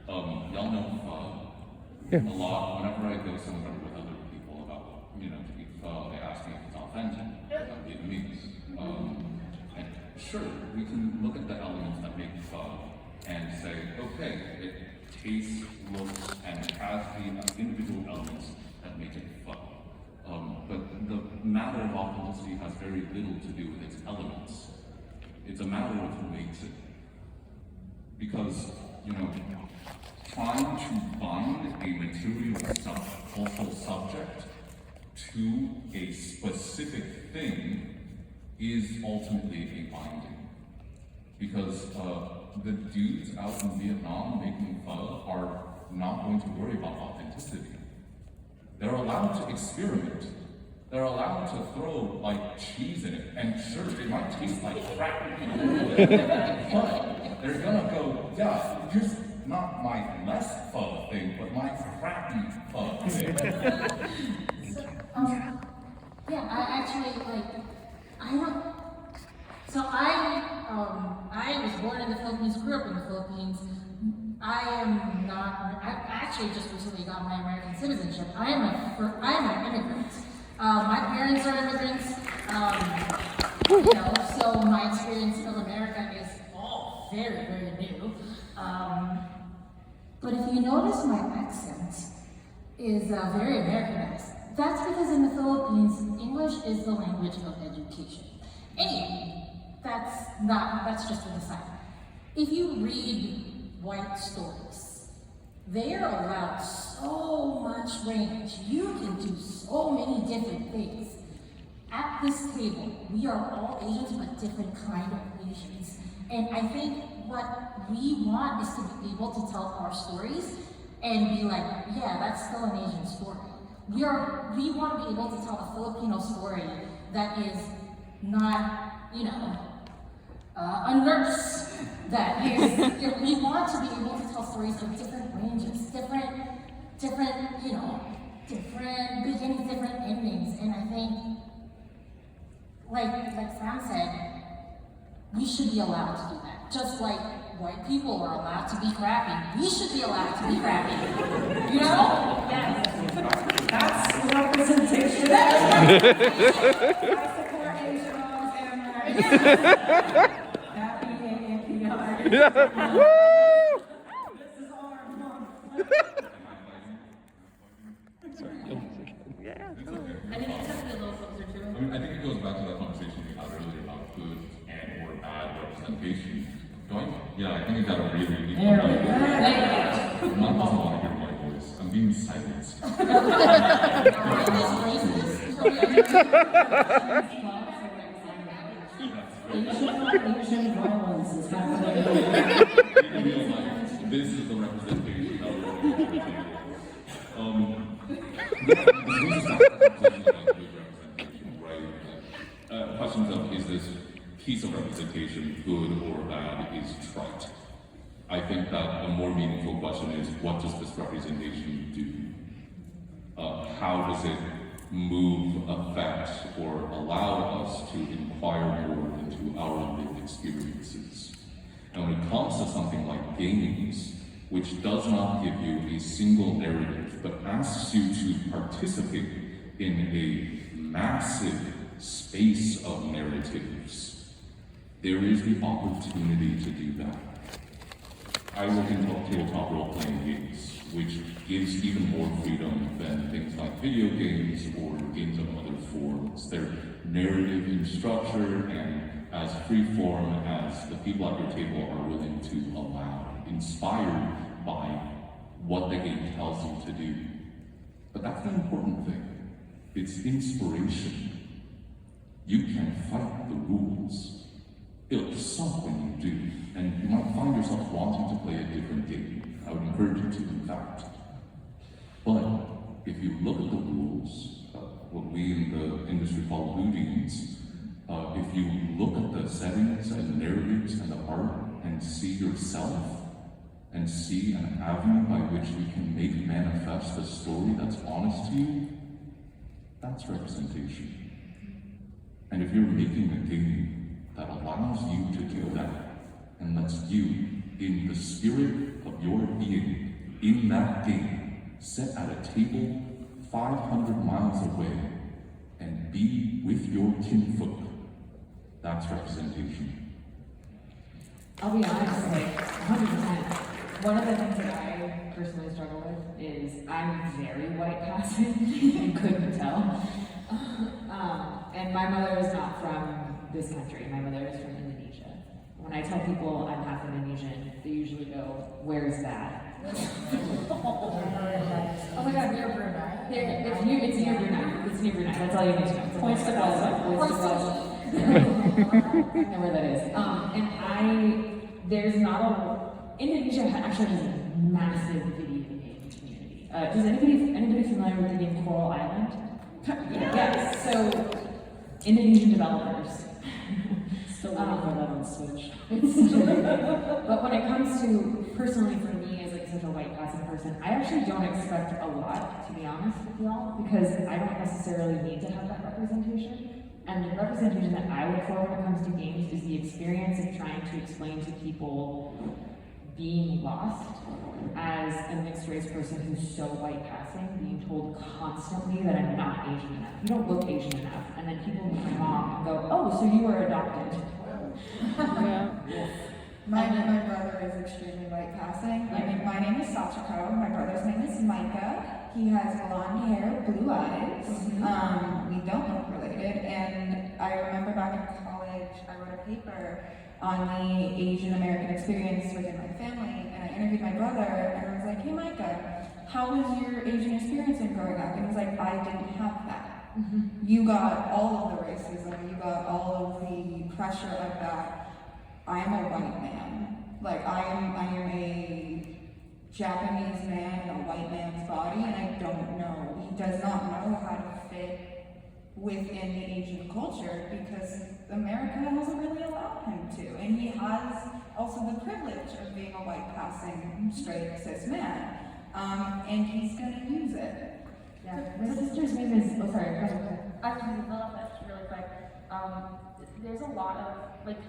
F: Y'all know pho. A lot, whenever I go somewhere with other people about, you know, to eat pho, they ask me if it's authentic, about Vietnamese. And sure, we can look at the elements that make pho and say, okay, it tastes, looks, and it has the individual elements that make it pho. But the matter of authenticity has very little to do with its elements. It's a matter of who makes it. Because, you know, trying to bind a material cultural subject to a specific thing is ultimately a binding. Because the dudes out in Vietnam making pho are not going to worry about authenticity. They're allowed to experiment. They're allowed to throw like cheese in it, and sure, it might taste like crap, but they're gonna go, yeah, here's not my less pho thing, but my crappy pho thing.
B: Yeah, I actually I was born in the Philippines, grew up in the Philippines. I actually just recently got my American citizenship. I am an immigrant. My parents are immigrants. You know, so my experience of America is all very, very new. But if you notice, my accent is very Americanized. That's because in the Philippines, English is the language of education. Anyway, that's just an aside. If you read white stories, they are allowed so much range. You can do so many different things. At this table, we are all Asians, but different kind of Asians. And I think what we want is to be able to tell our stories and be like, yeah, that's still an Asian story. We want to be able to tell a Filipino story that is not, you know, a nurse that is, we want to be able to tell stories of different ranges, different, you know, different beginnings, different endings. And I think, like Sam said, we should be allowed to do that. Just like white people are allowed to be crappy, we should be allowed to be crappy. You know? Yes.
C: That's representation. I support Asian moms and happy AAPI. This is our mom.
E: I think it's just a little closer to
F: I mean, I think it goes back to that conversation we had earlier about good and or bad representation. Yeah, I think you got a really deep one. Mom doesn't want to hear my voice. I'm being silenced.
D: Asian violence is happening.
F: This is the representation of questions of, is this piece of representation good or bad, is trite. I think that a more meaningful question is, what does this representation do? How does it move, affect, or allow us to inquire more into our lived experiences? And when it comes to something like games, which does not give you a single narrative, but asks you to participate in a massive space of narratives, there is the opportunity to do that. I work in tabletop role-playing games, which gives even more freedom than things like video games or games of other forms. They're narrative in structure and as free-form as the people at your table are willing to allow, inspired by what the game tells you to do. But that's the important thing. It's inspiration. You can fight the rules. It'll suck when you do, and you might find yourself wanting to play a different game. I would encourage you to, in fact. But if you look at the rules, what we in the industry call Ludians, if you look at the settings and the narratives and the art and see yourself and see an avenue by which we can make manifest a story that's honest to you, that's representation. And if you're making a game that allows you to do that, and lets you, in the spirit of your being, in that game, sit at a table 500 miles away and be with your kinfolk, that's representation.
I: I'll be honest, like, 100%. One of the things that I personally struggle with is I'm very white passing, you couldn't tell. And my mother is not from this country, my mother is from Indonesia. When I tell people I'm half Indonesian, they usually go, where's that?
B: Oh my god, we're Brunei.
I: It's near Brunei. It's near Brunei. That's all you need to know. Points to Glaiza. Points to Glaiza. I know where that is. There's not a, Indonesia actually has a massive video game community. Is anybody familiar with the game Coral Island? Yes. So, Indonesian developers.
D: Still waiting for that on Switch.
I: But when it comes to, personally for me as like such a white passing person, I actually don't expect a lot, to be honest with y'all, because I don't necessarily need to have that representation. And the representation that I look for when it comes to games is the experience of trying to explain to people being lost as a mixed race person who's so white passing, being told constantly that I'm not Asian enough. You don't look Asian enough. And then people meet my mom and go, oh, so you were adopted.
G: My brother is extremely white passing. I mean, my name is Sachiko. My brother's name is Micah. He has blonde hair, blue eyes. We don't look related. And I remember back in college, I wrote a paper on the Asian American experience within my family. And I interviewed my brother, and I was like, hey, Micah, how was your Asian experience in growing up? And he was like, I didn't have that. You got all of the racism, you got all of the pressure of that. I'm a white man. Japanese man in a white man's body, and I don't know. He does not know how to fit within the Asian culture because America hasn't really allowed him to. And he has also the privilege of being a white passing straight cis man. And he's gonna use it.
I: Yeah, my sister's name is, oh sorry, go ahead.
E: I can develop that really quick. There's a lot of, like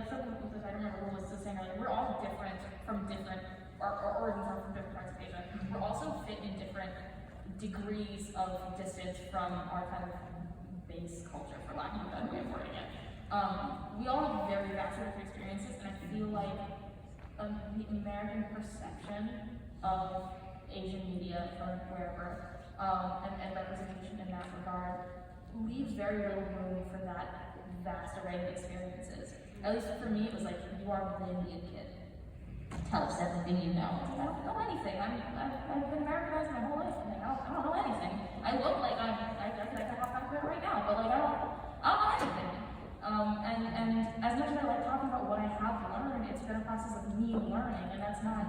E: some of the, I don't remember who was just saying earlier, we're all different from different, our origins are from different parts of Asia. We're also fit in different degrees of distance from our kind of base culture, for lack of a better way of wording it. We all have very vast experiences, and I feel like the American perception of Asian media or wherever, and representation in that regard leaves very little room for that vast array of experiences. At least for me, it was like, you are the Indian kid. Tell us everything you know. I don't know anything. I've been Americanized my whole life. I don't know anything. I look like I can walk out there right now, but like I don't know anything. And as much as I like talking about what I have learned, it's been a process of me learning, and that's not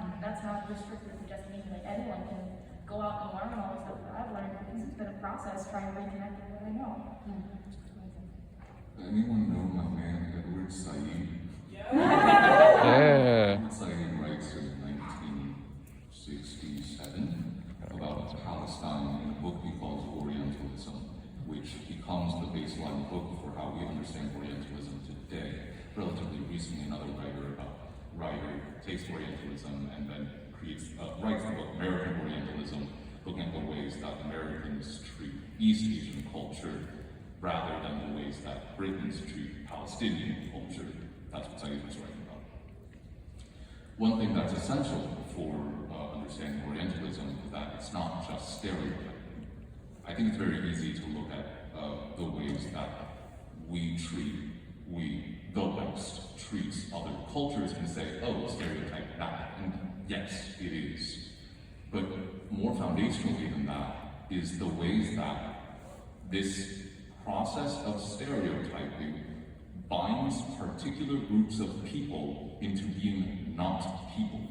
E: restricted to just me. Like anyone can go out and learn all the stuff that I've learned because it's been a process trying to reconnect with what I know.
F: Anyone know my man Edward Said?
H: Yeah.
F: Edward Said writes in 1967 about Palestine in a book he calls Orientalism, which becomes the baseline book for how we understand Orientalism today. Relatively recently, another writer takes Orientalism and then writes the book American Orientalism, looking at the ways that Americans treat East Asian culture rather than the ways that Britons treat Palestinian culture. That's what Said was writing about. One thing that's essential for understanding Orientalism is that it's not just stereotyping. I think it's very easy to look at the ways that the West treats other cultures and say, oh, stereotype that, and yes, it is. But more foundationally than that is the ways that this process of stereotyping binds particular groups of people into being not people,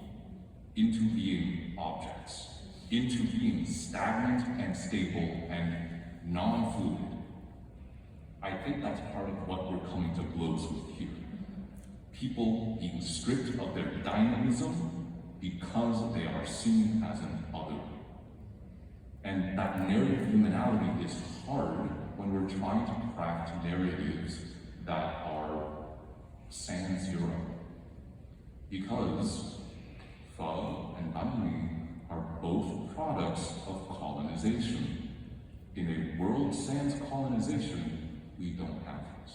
F: into being objects, into being stagnant and stable and non-fluid. I think that's part of what we're coming to blows with here. People being stripped of their dynamism because they are seen as an other. And that narrative humanality is hard when we're trying to craft narratives that are sans zero. Because Pho and Anya are both products of colonization. In a world sans colonization, we don't have this.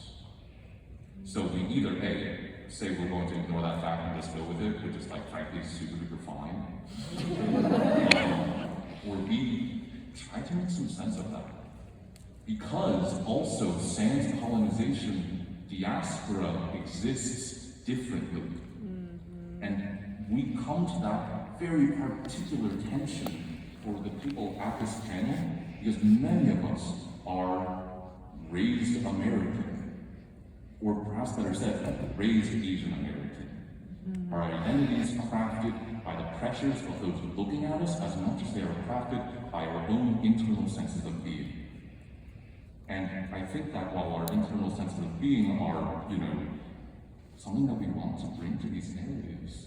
F: So we either A, say we're going to ignore that fact and just go with it, which is like frankly super duper fine. Or B, try to make some sense of that. Because also sans colonization, diaspora exists differently. And we come to that very particular tension for the people at this panel, because many of us are raised American, or perhaps better said, raised Asian American. Our identities are crafted by the pressures of those looking at us as much as they are crafted by our own internal senses of being. And I think that while our internal senses of being are, something that we want to bring to these narratives,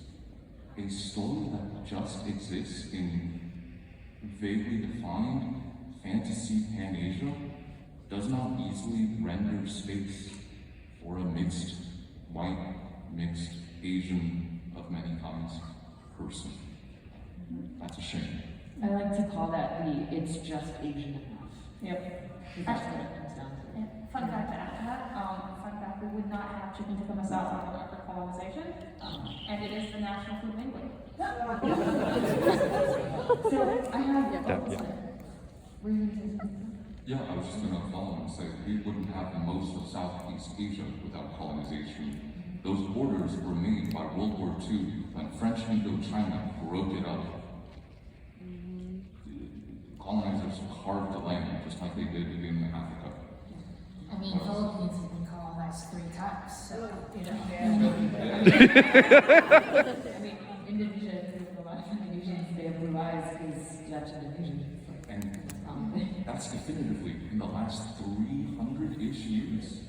F: a story that just exists in vaguely defined fantasy Pan-Asia does not easily render space for a mixed, white, mixed, Asian of many kinds person. That's a shame.
I: I like to call that it's just Asian enough.
E: Yep.
I: That's what it comes down to.
E: Fun fact to add to that, fun fact, we would not have chicken tikka masala after colonization, and it is the national food of England.
I: So I have were you going to
F: Yeah, I was just going to follow and say we wouldn't have most of Southeast Asia without colonization. Those borders were made by World War II when French Indochina broke it up. Colonizers carved the land just like they did in Africa.
B: I mean, Philippines have been colonized 3 times, so,
I: I mean, Indonesia is a lot of Indonesians.
F: that's definitively, in the last 300-ish years,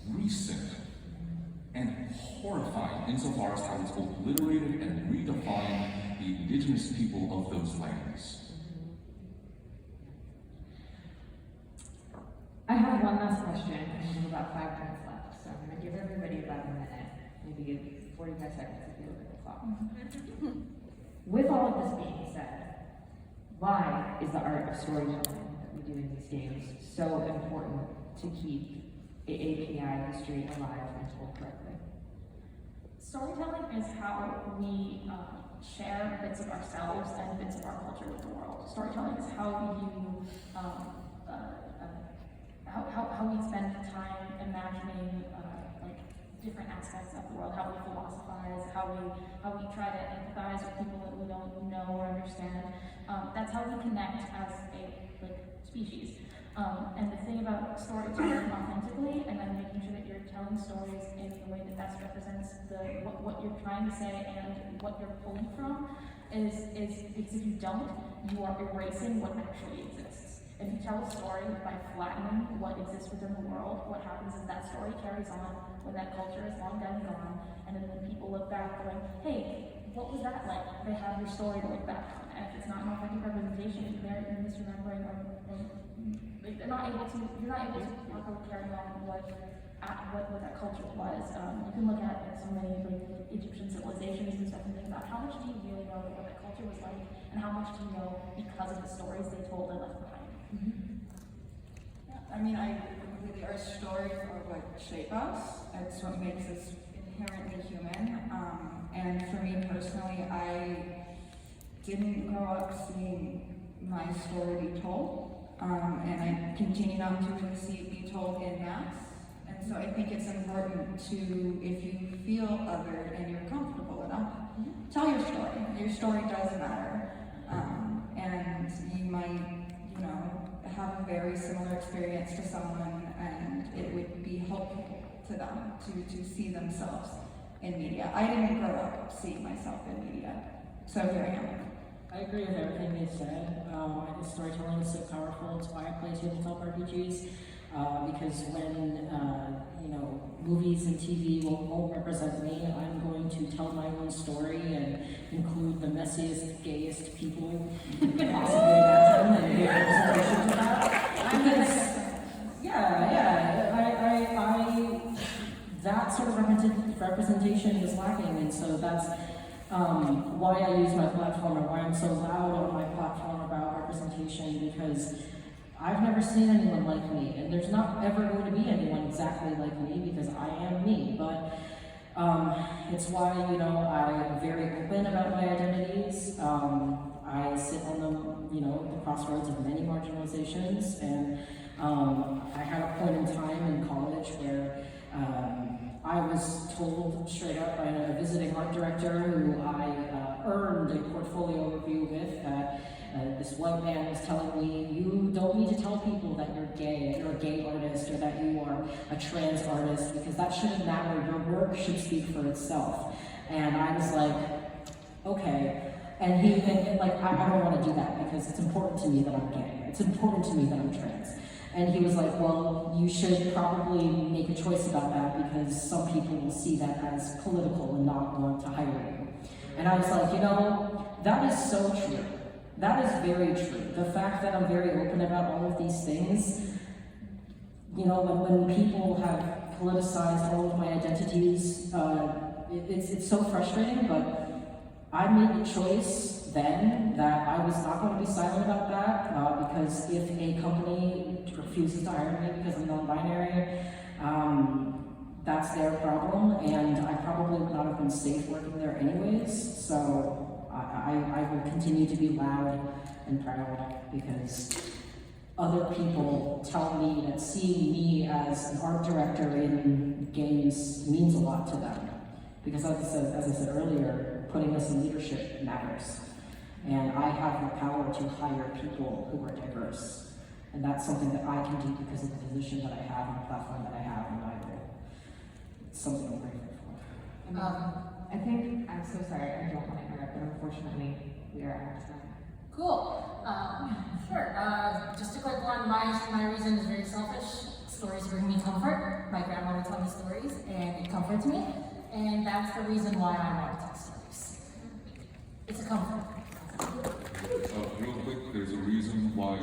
F: recent and horrifying insofar as how it's obliterated and redefined the indigenous people of those lands.
I: I have one last question, and we have about 5 minutes left, so I'm going to give everybody about a minute, maybe give 45 seconds if you look at the clock. With all of this being said, why is the art of storytelling that we do in these games so important to keep API history alive and told correctly?
E: Storytelling is how we share bits of ourselves and bits of our culture with the world. Storytelling is how we do, how we spend time imagining like different aspects of the world, how we philosophize, how we try to empathize with people that we don't know or understand. That's how we connect as a species. And the thing about storytelling authentically, and then making sure that you're telling stories in a way that best represents what you're trying to say and what you're pulling from, is because if you don't, you are erasing what actually exists. If you tell a story by flattening what exists within the world, what happens is that story carries on when that culture is long dead and gone, and then when people look back going, hey, what was that like? They have your story to look back on. And if it's not an authentic representation, they're misremembering or you're not able to properly carry on what that culture was. You can look at so many Egyptian civilizations and stuff and think about how much do you really know about what that culture was like, and how much do you know because of the stories they told and left behind.
G: Yeah, I mean, I completely, our stories are what shape us. It's what makes us inherently human. And for me personally, I didn't grow up seeing my story be told. And I continue not to really see it be told in mass. And so I think it's important to, if you feel othered and you're comfortable enough, tell your story. Your story does matter. And you might, have a very similar experience to someone, and it would be helpful to them to see themselves in media. I didn't grow up seeing myself in media, so here I am.
D: I agree with everything they said. I think storytelling is so powerful. It's why I play tabletop RPGs. Because when movies and TV won't represent me, I'm going to tell my own story and include the messiest, gayest people you can possibly imagine and give representation to that. Because, that sort of representation is lacking, and so that's why I use my platform and why I'm so loud on my platform about representation, because I've never seen anyone like me, and there's not ever going to be anyone exactly like me because I am me, but it's why, I'm very open about my identities. I sit on the crossroads of many marginalizations, and I had a point in time in college where I was told straight up by a visiting art director who I earned a portfolio review with that this white man was telling me, you don't need to tell people that you're gay, that you're a gay artist, or that you are a trans artist, because that shouldn't matter. Your work should speak for itself. And I was like, okay. And I don't want to do that because it's important to me that I'm gay. It's important to me that I'm trans. And he was like, well, you should probably make a choice about that because some people will see that as political and not want to hire you. And I was like, that is so true. That is very true. The fact that I'm very open about all of these things, when people have politicized all of my identities, it's so frustrating, but I made the choice then that I was not going to be silent about that, because if a company refuses to hire me because I'm non-binary, that's their problem, and I probably would not have been safe working there anyways, so I will continue to be loud and proud because other people tell me that seeing me as an art director in games means a lot to them. Because as I said earlier, putting us in leadership matters. And I have the power to hire people who are diverse. And that's something that I can do because of the position that I have and the platform that I have, and it's something I'm grateful for.
I: I think, I'm so sorry, I don't want to interrupt, but unfortunately, we are out of time.
B: Cool. Sure. Just a quick one. My reason is very selfish. Stories bring me comfort. My grandma would tell me stories, and it comforts me. And that's the reason why I want to tell stories. It's a comfort.
F: Real quick, there's a reason why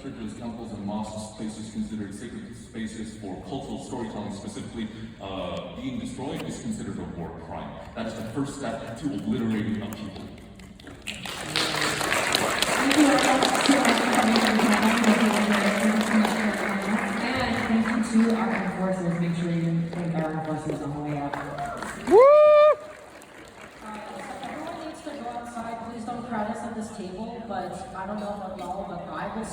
F: churches, temples, and mosques, places considered sacred spaces for cultural storytelling specifically, being destroyed is considered a war crime. That is the first step to obliterating a people.
I: Thank you to our enforcers. Make sure you thank our enforcers on the way out.
D: Everyone needs to go outside. Please don't crowd us at this table, but I don't know about y'all, but I will